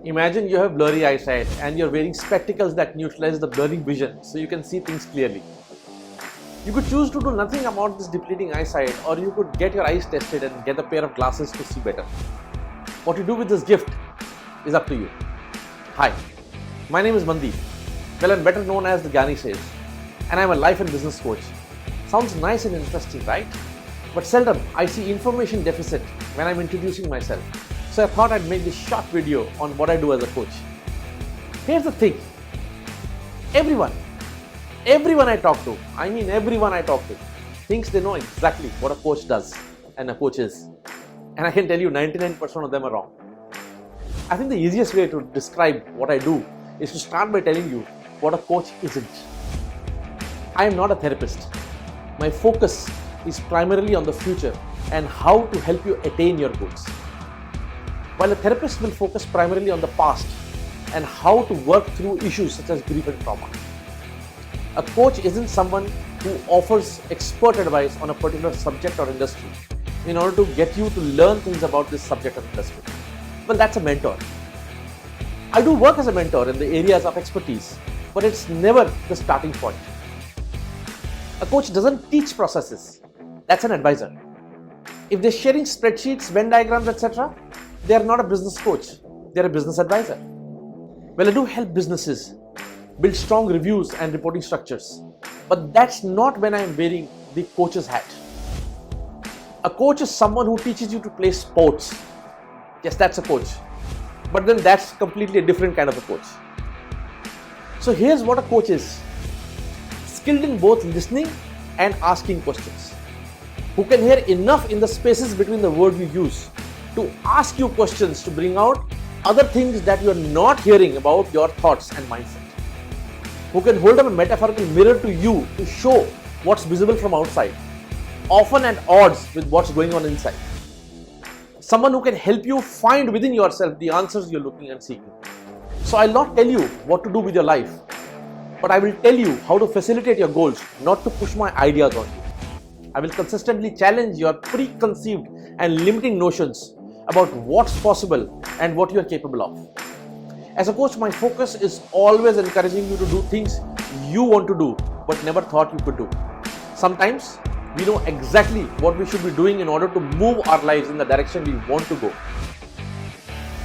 Imagine you have blurry eyesight and you're wearing spectacles that neutralize the blurry vision so you can see things clearly. You could choose to do nothing about this depleting eyesight, or you could get your eyes tested and get a pair of glasses to see better. What you do with this gift is up to you. Hi, my name is Mandeep. Well, I'm better known as the Gyani says, and I'm a life and business coach. Sounds nice and interesting, right? But seldom I see information deficit when I'm introducing myself. So I thought I'd make this short video on what I do as a coach. Here's the thing. Everyone I talk to, thinks they know exactly what a coach does and a coach is. And I can tell you 99% of them are wrong. I think the easiest way to describe what I do is to start by telling you what a coach isn't. I am not a therapist. My focus is primarily on the future and how to help you attain your goals. While a therapist will focus primarily on the past and how to work through issues such as grief and trauma. A coach isn't someone who offers expert advice on a particular subject or industry in order to get you to learn things about this subject or industry. Well, that's a mentor. I do work as a mentor in the areas of expertise, but it's never the starting point. A coach doesn't teach processes. That's an advisor. If they're sharing spreadsheets, Venn diagrams, etc., they are not a business coach. They're a business advisor. Well, I do help businesses build strong reviews and reporting structures, but that's not when I'm wearing the coach's hat. A coach is someone who teaches you to play sports. Yes, that's a coach. But then that's completely a different kind of a coach. So here's what a coach is. Skilled in both listening and asking questions. Who can hear enough in the spaces between the words you use to ask you questions to bring out other things that you're not hearing about your thoughts and mindset. Who can hold up a metaphorical mirror to you to show what's visible from outside, often at odds with what's going on inside. Someone who can help you find within yourself the answers you're looking and seeking. So I'll not tell you what to do with your life, but I will tell you how to facilitate your goals, not to push my ideas on you. I will consistently challenge your preconceived and limiting notions about what's possible and what you are capable of. As a coach, my focus is always encouraging you to do things you want to do but never thought you could do. Sometimes we know exactly what we should be doing in order to move our lives in the direction we want to go,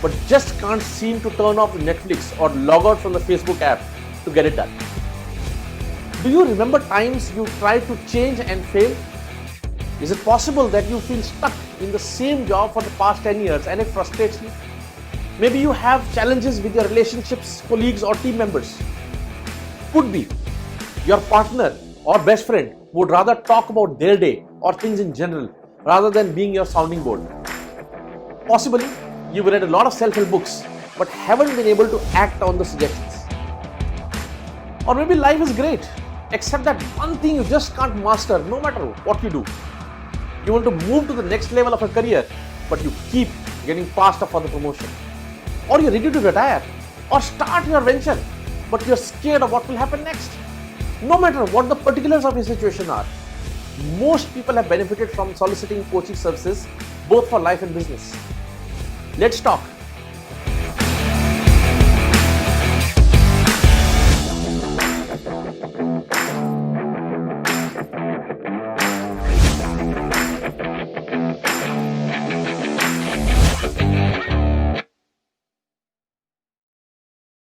but just can't seem to turn off Netflix or log out from the Facebook app to get it done. Do you remember times you tried to change and failed? Is it possible that you feel stuck in the same job for the past 10 years and it frustrates you? Maybe you have challenges with your relationships, colleagues or team members. Could be your partner or best friend would rather talk about their day or things in general rather than being your sounding board. Possibly you've read a lot of self-help books but haven't been able to act on the suggestions. Or maybe life is great, except that one thing you just can't master no matter what you do. You want to move to the next level of a career, but you keep getting passed up for the promotion. Or you're ready to retire or start your venture, but you're scared of what will happen next. No matter what the particulars of your situation are, most people have benefited from soliciting coaching services both for life and business. Let's talk.